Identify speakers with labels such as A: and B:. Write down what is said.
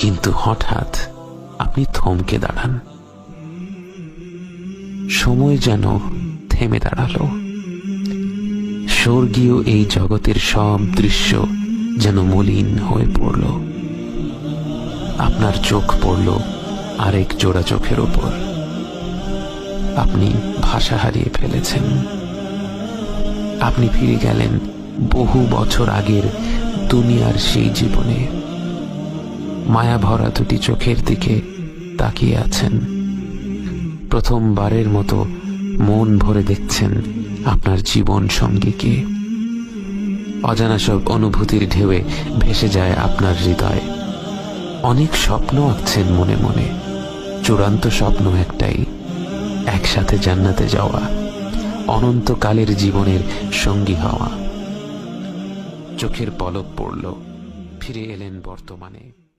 A: কিন্তু হঠাৎ আপনি থমকে দাঁড়ান। সময় যেন থেমে দাঁড়ালো। স্বর্গীয় এই জগতের সব দৃশ্য যেন মলিন হয়ে পড়ল। আপনার চোখ পড়ল আরেক জোড়া চোখের ওপর। আপনি ভাষা হারিয়ে ফেলেছেন। আপনি ফিরে গেলেন বহু বছর আগের দুনিয়ার সেই জীবনে। মায়া ভরা দুটি চোখের দিকে তাকিয়ে আছেন। প্রথমবারের মতো মন ভরে দেখছেন আপনার জীবন সঙ্গীকে। অজানা সব অনুভূতির ঢেউয়ে ভেসে যায় আপনার হৃদয়। অনেক স্বপ্ন আঁকছেন মনে মনে। চূড়ান্ত স্বপ্ন একটাই, একসাথে জান্নাতে যাওয়া, অনন্তকালের জীবনের সঙ্গী হওয়া। চোখের পলক পড়ল, ফিরে এলেন বর্তমানে।